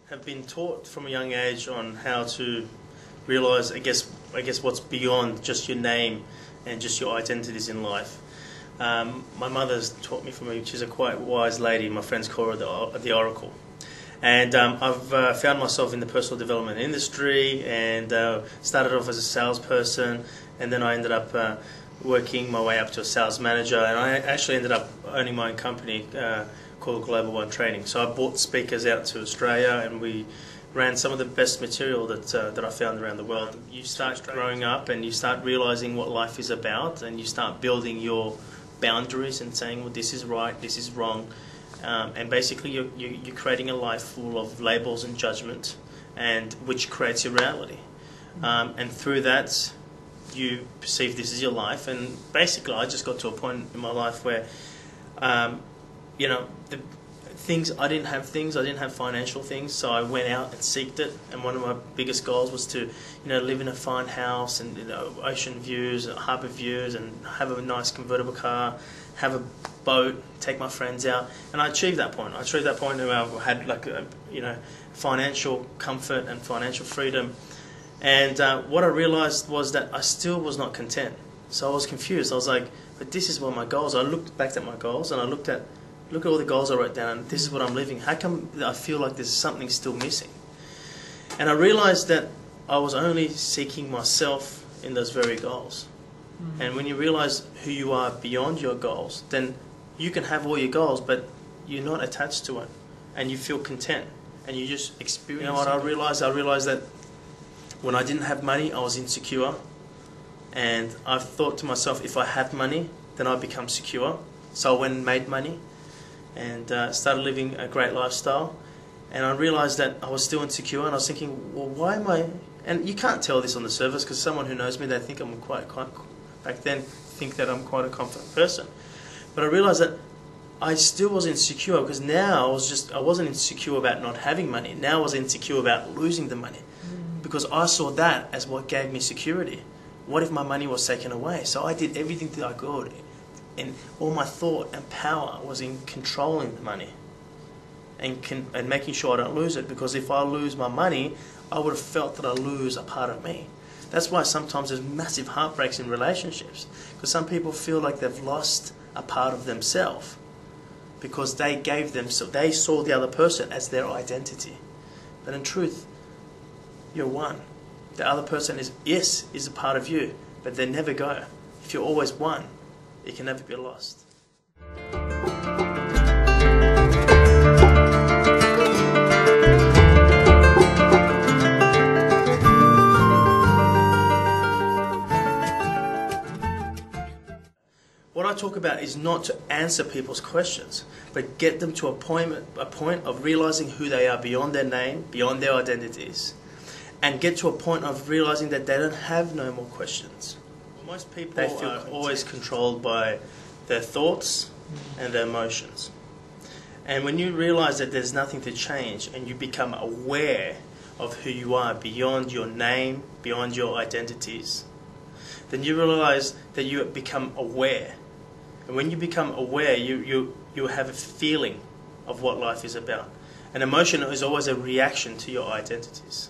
have been taught from a young age on how to realise, I guess what's beyond just your name and just your identities in life. My mother's taught me she's a quite wise lady. My friends call her the Oracle. And I've found myself in the personal development industry and started off as a salesperson, and then I ended up working my way up to a sales manager, and I actually ended up owning my own company called Global One Training. So I brought speakers out to Australia, and we ran some of the best material that I found around the world. You start growing up and you start realising what life is about, and you start building your boundaries and saying, well, this is right, this is wrong. And basically you're creating a life full of labels and judgment, and which creates your reality. And through that you perceive this is your life. And basically I just got to a point in my life where I didn't have financial things, so I went out and seeked it. And one of my biggest goals was to live in a fine house and ocean views, harbour views, and have a nice convertible car, have a boat, take my friends out. And I achieved that point. I achieved that point where I had financial comfort and financial freedom. And what I realised was that I still was not content. So I was confused. I was like, but this is what my goals are. I looked back at my goals, and I look at all the goals I wrote down, and this is what I'm living. How come I feel like there's something still missing? And I realised that I was only seeking myself in those very goals. Mm-hmm. And when you realise who you are beyond your goals, then you can have all your goals, but you're not attached to it, and you feel content, and you just experience. You know what I realised? I realised that when I didn't have money, I was insecure, and I thought to myself, if I had money, then I'd become secure. So I went and made money, and started living a great lifestyle. And I realised that I was still insecure, and I was thinking, well, why am I... And you can't tell this on the surface, because someone who knows me, they think I'm back then, think that I'm quite a confident person. But I realised that I still was insecure, because now I wasn't insecure about not having money. Now I was insecure about losing the money, because I saw that as what gave me security. What if my money was taken away? So I did everything that I could, and all my thought and power was in controlling the money and making sure I don't lose it, because if I lose my money, I would have felt that I lose a part of me. That's why sometimes there's massive heartbreaks in relationships, because some people feel like they've lost a part of themselves because they saw the other person as their identity. But in truth, you're one. The other person is a part of you, but they never go. If you're always one, it can never be lost. What I talk about is not to answer people's questions, but get them to a point of realising who they are beyond their name, beyond their identities, and get to a point of realising that they don't have no more questions. Most people are always controlled by their thoughts and their emotions. And when you realise that there's nothing to change, and you become aware of who you are beyond your name, beyond your identities, then you realise that you become aware. And when you become aware, you have a feeling of what life is about. An emotion is always a reaction to your identities.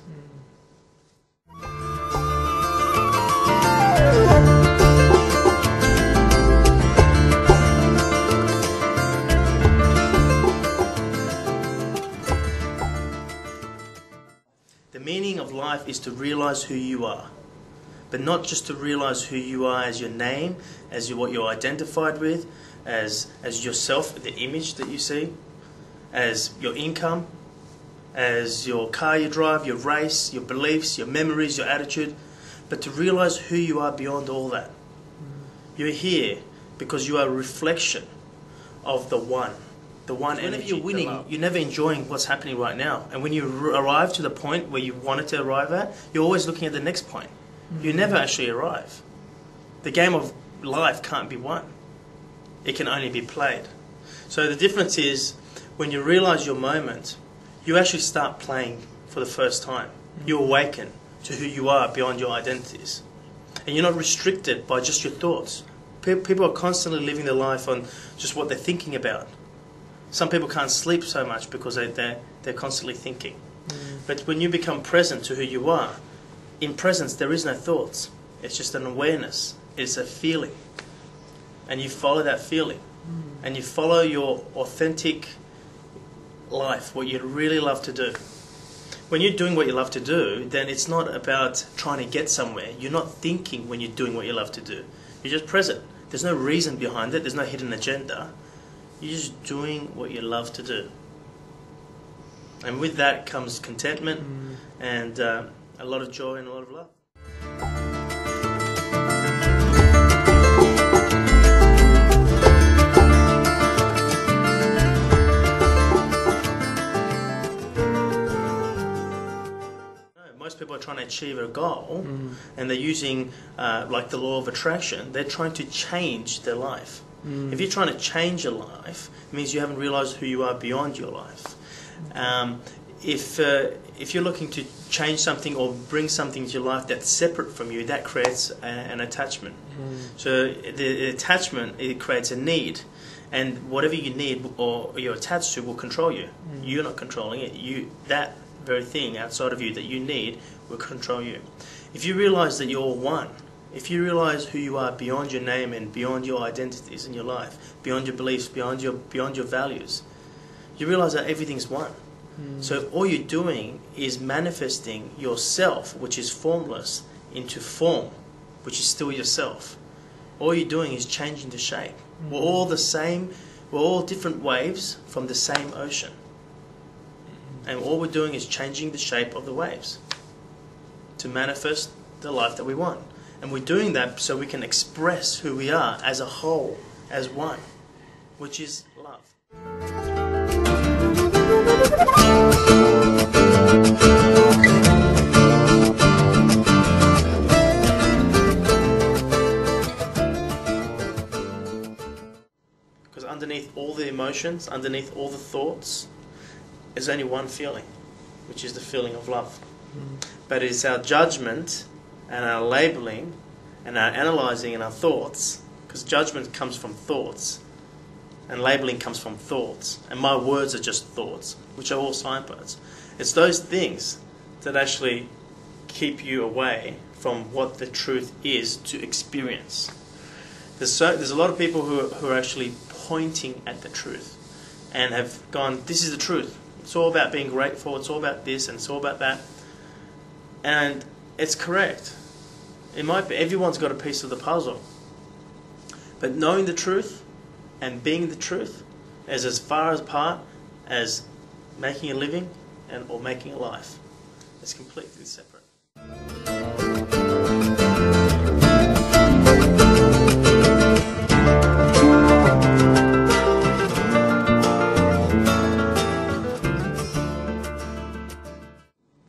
The meaning of life is to realise who you are, but not just to realise who you are as your name, as what you're identified with, as yourself, the image that you see, as your income, as your car you drive, your race, your beliefs, your memories, your attitude, but to realise who you are beyond all that. You're here because you are a reflection of the one. The one energy. Whenever you're winning, you're never enjoying what's happening right now. And when you arrive to the point where you wanted to arrive at, you're always looking at the next point. You never actually arrive. The game of life can't be won. It can only be played. So the difference is, when you realise your moment, you actually start playing for the first time. You awaken to who you are beyond your identities. And you're not restricted by just your thoughts. People are constantly living their life on just what they're thinking about. Some people can't sleep so much because they're constantly thinking. But when you become present to who you are, in presence there is no thoughts. It's just an awareness. It's a feeling. And you follow that feeling. And you follow your authentic life, what you really love to do. When you're doing what you love to do, then it's not about trying to get somewhere. You're not thinking when you're doing what you love to do. You're just present. There's no reason behind it. There's no hidden agenda. You're just doing what you love to do. And with that comes contentment and a lot of joy and a lot of love. Most people are trying to achieve a goal and they're using like the law of attraction. They're trying to change their life. If you're trying to change your life, it means you haven't realized who you are beyond your life. If you're looking to change something or bring something to your life that's separate from you, that creates an attachment. So the attachment, it creates a need, and whatever you need or you're attached to will control you. You're not controlling it. That very thing outside of you that you need will control you. If you realize that you're one, if you realize who you are beyond your name and beyond your identities in your life, beyond your beliefs, beyond your values, you realize that everything's one. So all you're doing is manifesting yourself, which is formless, into form, which is still yourself. All you're doing is changing the shape. We're all the same. We're all different waves from the same ocean. And all we're doing is changing the shape of the waves to manifest the life that we want. And we're doing that so we can express who we are as a whole, as one, which is love. Because underneath all the emotions, underneath all the thoughts, there's only one feeling, which is the feeling of love. But it's our judgment and our labeling and our analysing and our thoughts, because judgment comes from thoughts and labeling comes from thoughts, and my words are just thoughts, which are all signposts. It's those things that actually keep you away from what the truth is to experience. There's a lot of people who are actually pointing at the truth and have gone, this is the truth. It's all about being grateful, it's all about this and it's all about that. And it's correct. It might be, everyone's got a piece of the puzzle. But knowing the truth and being the truth is as far apart as making a living or making a life. It's completely separate.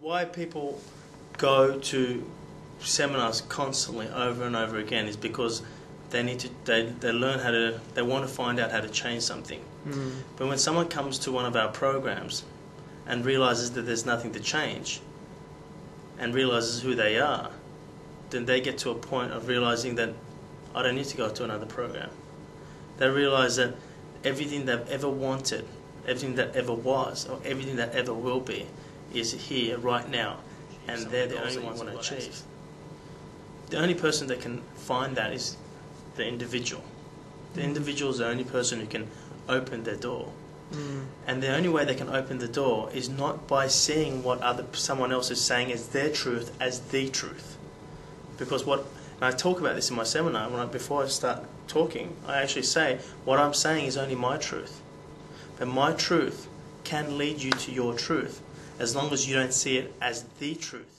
Why people go to seminars constantly over and over again is because they need to, they learn how to, they want to find out how to change something. But when someone comes to one of our programs and realizes that there's nothing to change and realizes who they are, then they get to a point of realizing that I don't need to go to another program. They realize that everything they've ever wanted, everything that ever was, or everything that ever will be is here right now, and they're the only ones want to achieve. The only person that can find that is the individual. The individual is the only person who can open their door. And the only way they can open the door is not by seeing what someone else is saying as their truth as the truth. Because and I talk about this in my seminar, before I start talking, I actually say, what I'm saying is only my truth. But my truth can lead you to your truth, as long as you don't see it as the truth.